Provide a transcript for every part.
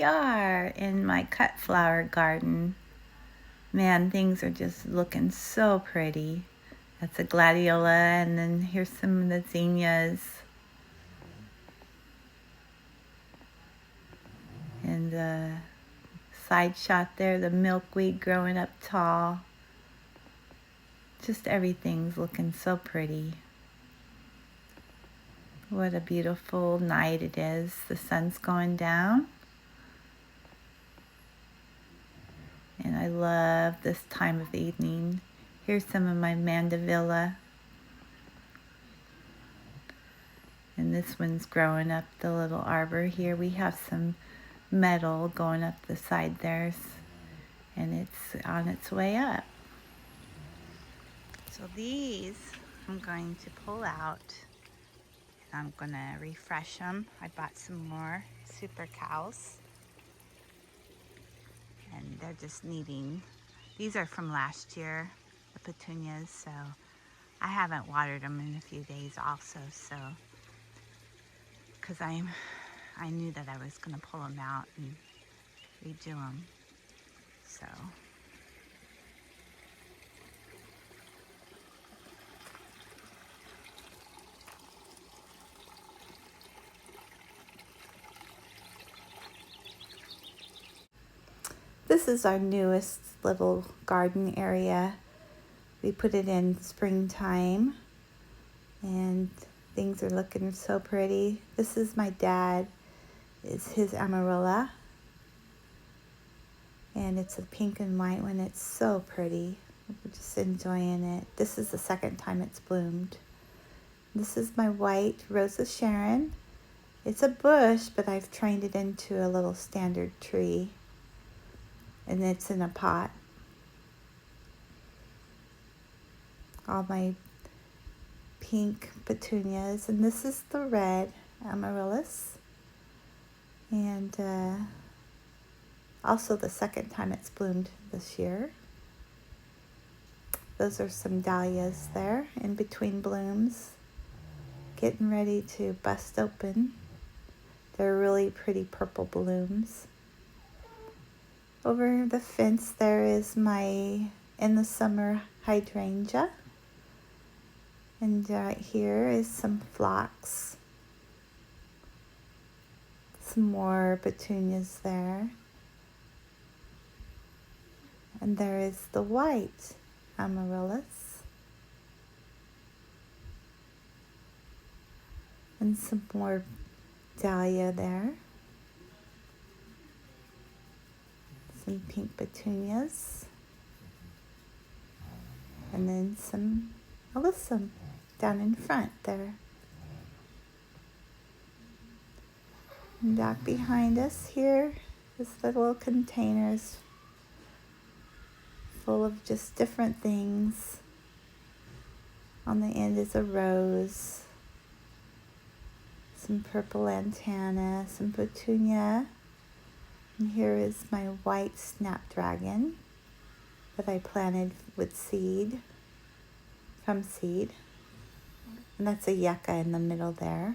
we are in my cut flower garden. Man, things are just looking so pretty. That's a gladiola, and then here's some of the zinnias. And the side shot there, the milkweed growing up tall. Just everything's looking so pretty. What a beautiful night it is. The sun's going down. And I love this time of the evening. Here's some of my mandevilla. And this one's growing up the little arbor here. We have some metal going up the side there, and it's on its way up. So these I'm going to pull out. I'm gonna refresh them. I bought some more super cows, and they're just needing, these are from last year, the petunias, so I haven't watered them in a few days also, so because I knew that I was gonna pull them out and redo them, so. This is our newest little garden area. We put it in springtime, and things are looking so pretty. This is my dad. It's his amarilla, and it's a pink and white one. It's so pretty. We're just enjoying it. This is the second time it's bloomed. This is my white Rosa Sharon. It's a bush, but I've trained it into a little standard tree, and it's in a pot. All my pink petunias, and this is the red amaryllis, and also the second time it's bloomed this year. Those are some dahlias there in between blooms, getting ready to bust open. They're really pretty purple blooms. Over the fence there is my in the summer hydrangea, and right here is some phlox, some more petunias there, and there is the white amaryllis, and some more dahlia there, some pink petunias, and then some alyssum down in front there. And back behind us here is the little containers full of just different things. On the end is a rose, some purple lantana, some petunia, and here is my white snapdragon that I planted with seed, from seed, and that's a yucca in the middle there.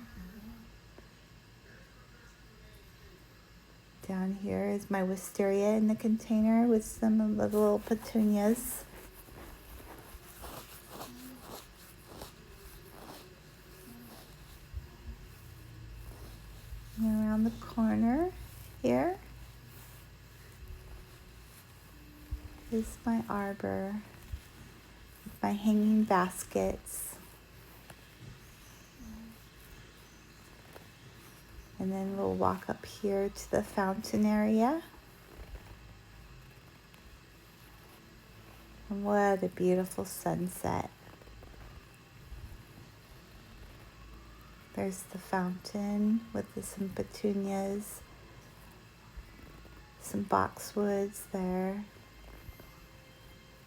Down here is my wisteria in the container with some of the little petunias. And around the corner here is my arbor with my hanging baskets. And then we'll walk up here to the fountain area. And what a beautiful sunset. There's the fountain with some petunias, some boxwoods there.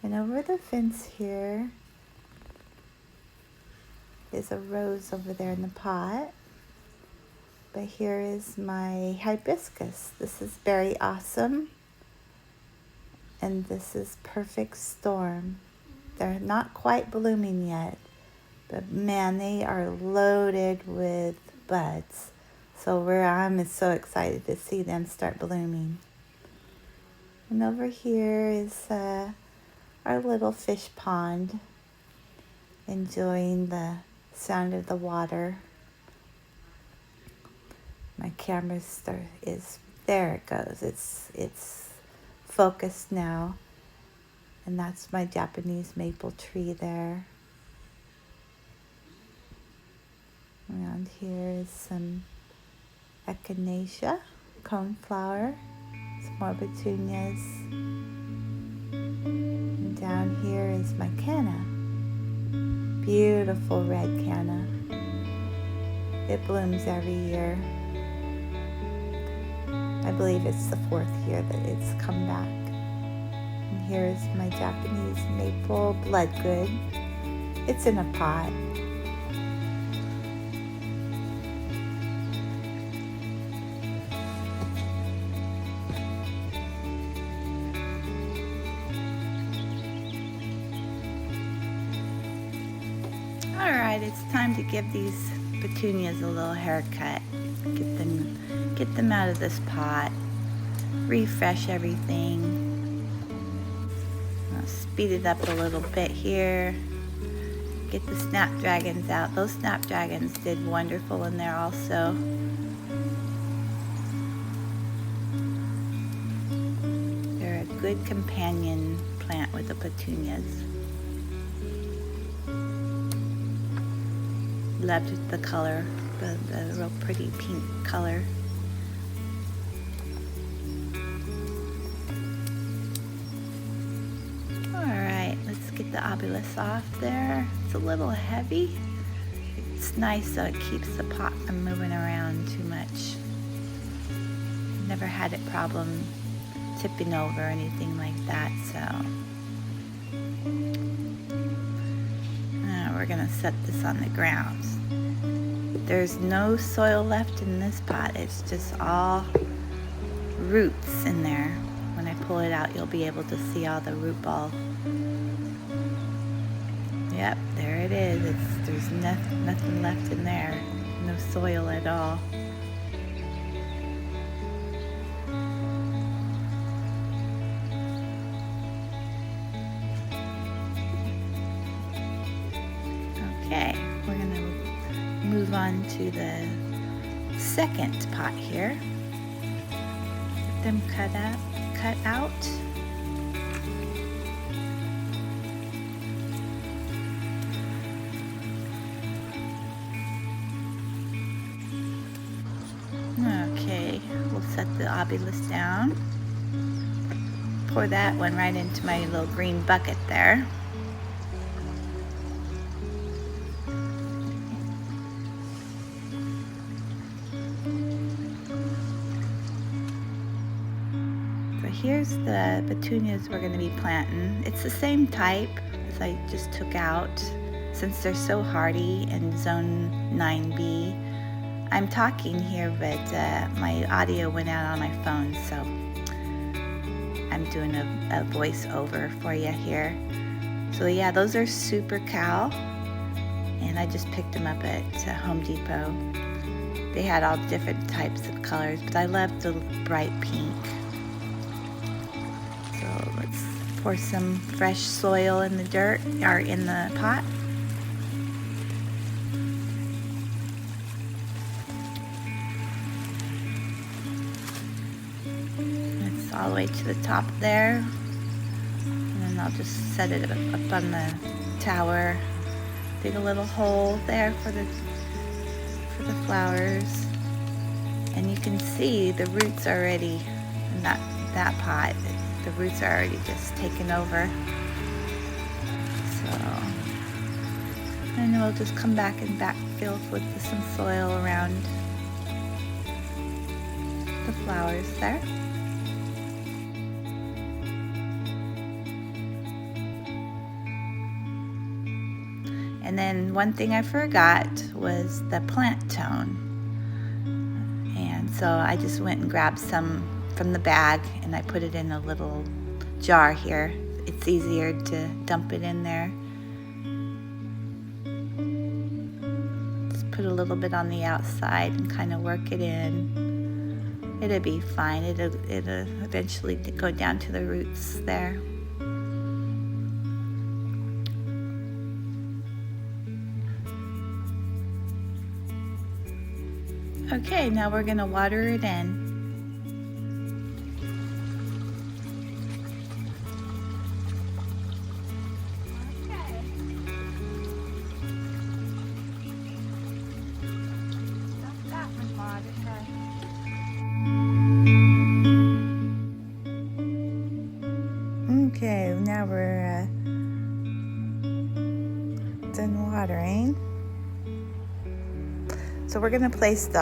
And over the fence here is a rose over there in the pot. But here is my hibiscus. This is Berry Awesome, and this is Perfect Storm. They're not quite blooming yet, but man, they are loaded with buds. So where I'm so excited to see them start blooming. And over here is our little fish pond, enjoying the sound of the water. My camera is, there it goes. It's focused now. And that's my Japanese maple tree there. Around here is some echinacea, coneflower, some more petunias. And down here is my canna. Beautiful red canna. It blooms every year. I believe it's the 4th year that it's come back. And here is my Japanese maple bloodgood. It's in a pot. Alright, it's time to give these petunias a little haircut. Get them out of this pot. Refresh everything. I'll speed it up a little bit here. Get the snapdragons out. Those snapdragons did wonderful in there also. They're a good companion plant with the petunias. Loved the color, the real pretty pink color. Alright, let's get the obelisk off there. It's a little heavy. It's nice so it keeps the pot from moving around too much. Never had a problem tipping over or anything like that, so. We're gonna set this on the ground. There's no soil left in this pot. It's just all roots in there. When I pull it out, you'll be able to see all the root ball. Yep, there it is. There's nothing left in there. No soil at all. Okay, we're going to move on to the second pot here. Get them cut out. Okay, we'll set the obelisk down. Pour that one right into my little green bucket there. Here's the petunias we're going to be planting. It's the same type as I just took out. Since they're so hardy in zone 9B. I'm talking here, but my audio went out on my phone, so I'm doing a voiceover for you here. So yeah, those are Super Cow, and I just picked them up at Home Depot. They had all different types of colors, but I love the bright pink. So let's pour some fresh soil in the dirt, or in the pot. It's all the way to the top there. And then I'll just set it up on the tower. Dig a little hole there for the flowers. And you can see the roots already in that pot. The roots are already just taken over. So, and then we'll just come back and backfill with some soil around the flowers there. And then one thing I forgot was the plant tone. And so I just went and grabbed some from the bag, and I put it in a little jar here. It's easier to dump it in there. Just put put a little bit on the outside and kind of work it in. It'll be fine. It'll eventually go down to the roots there. Okay, now we're going to water it in. Okay, now we're done watering. So we're going to place the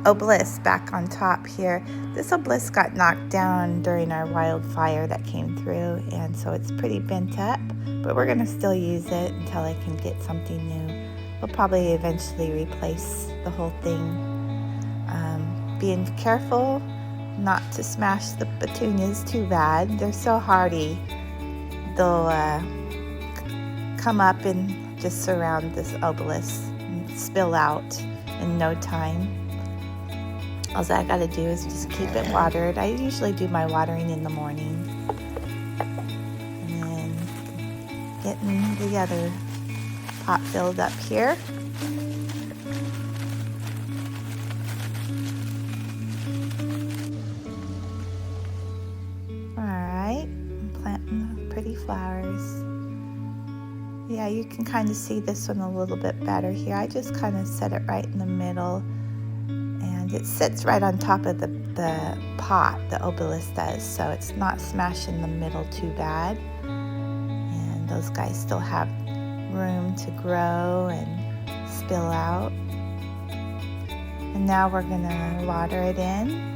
obelisk back on top here. This obelisk got knocked down during our wildfire that came through, and so it's pretty bent up, but we're going to still use it until I can get something new. We'll probably eventually replace the whole thing. Being careful not to smash the petunias too bad. They're so hardy. They'll come up and just surround this obelisk and spill out in no time. All I gotta do is just keep it watered. I usually do my watering in the morning. And then getting the other pot filled up here. Planting pretty flowers. Yeah, you can kind of see this one a little bit better here. I just kind of set it right in the middle, and it sits right on top of the pot, the obelisk does, so it's not smashed in the middle too bad. And those guys still have room to grow and spill out. And now we're gonna water it in.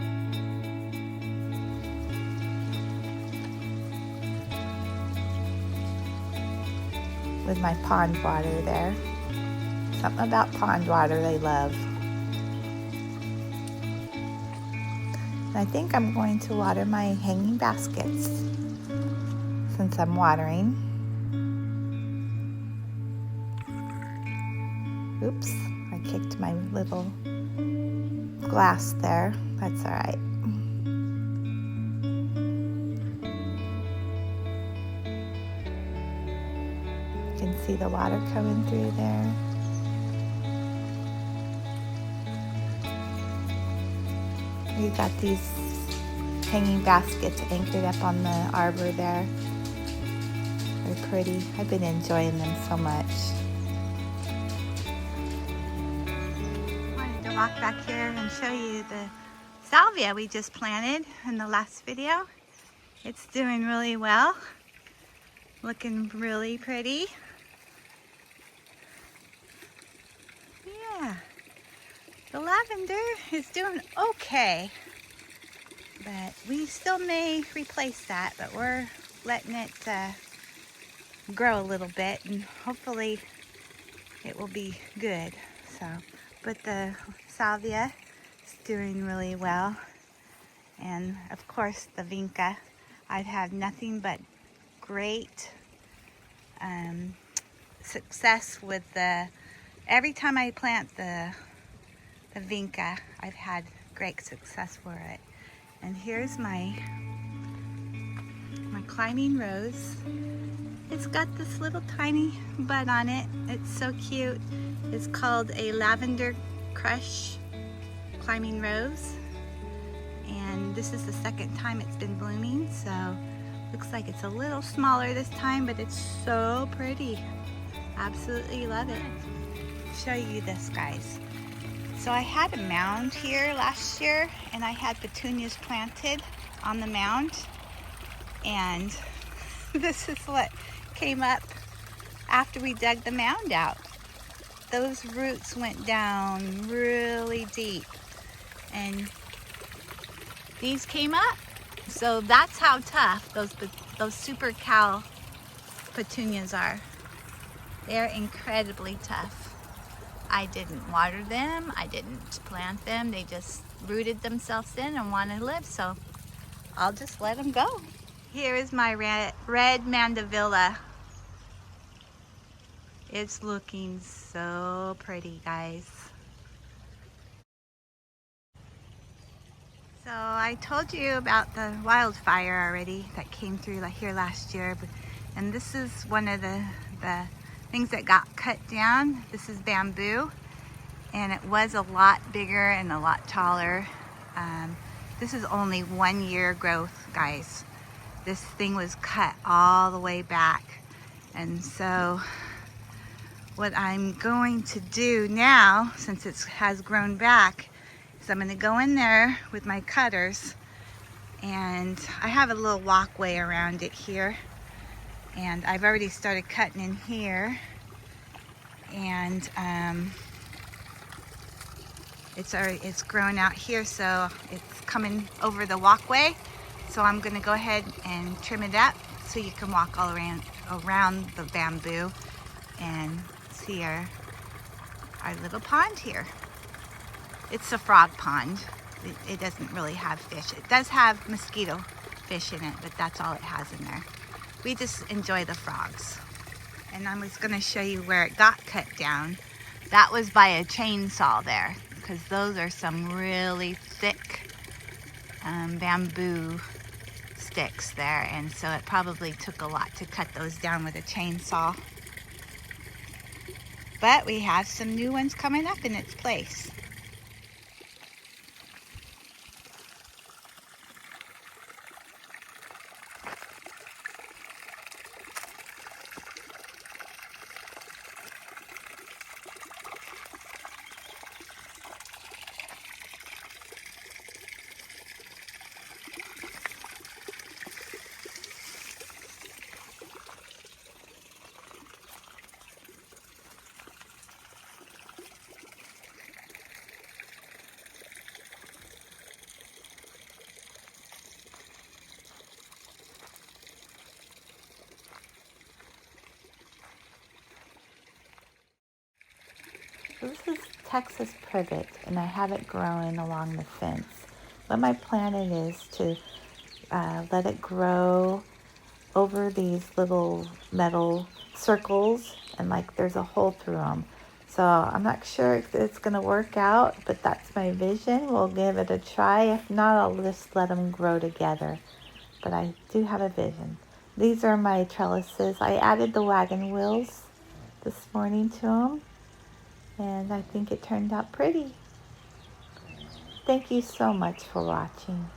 With my pond water there. Something about pond water they love. And I think I'm going to water my hanging baskets since I'm watering. Oops, I kicked my little glass there. That's all right. You can see the water coming through there. We got these hanging baskets anchored up on the arbor there. They're pretty. I've been enjoying them so much. I wanted to walk back here and show you the salvia we just planted in the last video. It's doing really well. Looking really pretty. Yeah, the lavender is doing okay, but we still may replace that, but we're letting it grow a little bit, and hopefully it will be good. So, but the salvia is doing really well, and of course the vinca. I've had nothing but great success with every time I plant the vinca, I've had great success for it. And here's my climbing rose. It's got this little tiny bud on it. It's so cute. It's called a lavender crush climbing rose. And this is the second time it's been blooming, so looks like it's a little smaller this time, but it's so pretty. Absolutely love it. Show you this, guys. So I had a mound here last year, and I had petunias planted on the mound, and this is what came up after we dug the mound out. Those roots went down really deep, and these came up. So that's how tough those super cow petunias are. They're incredibly tough. I didn't water them, I didn't plant them, they just rooted themselves in and want to live, so I'll just let them go. Here is my red mandevilla. It's looking so pretty, guys. So I told you about the wildfire already that came through here last year, and this is one of the things that got cut down. This is bamboo, and it was a lot bigger and a lot taller. This is only 1 year growth, guys. This thing was cut all the way back, and so what I'm going to do now, since it has grown back, is I'm going to go in there with my cutters, and I have a little walkway around it here, and I've already started cutting in here, and it's grown out here, so it's coming over the walkway. So I'm going to go ahead and trim it up so you can walk all around the bamboo and see our little pond here. It's a frog pond. It doesn't really have fish. It does have mosquito fish in it, but that's all it has in there. We just enjoy the frogs. And I was going to show you where it got cut down. That was by a chainsaw there, because those are some really thick bamboo sticks there, and so it probably took a lot to cut those down with a chainsaw. But we have some new ones coming up in its place. This is Texas privet, and I have it growing along the fence. What my plan is to let it grow over these little metal circles, and like there's a hole through them. So I'm not sure if it's going to work out, but that's my vision. We'll give it a try. If not, I'll just let them grow together. But I do have a vision. These are my trellises. I added the wagon wheels this morning to them, and I think it turned out pretty. Thank you so much for watching.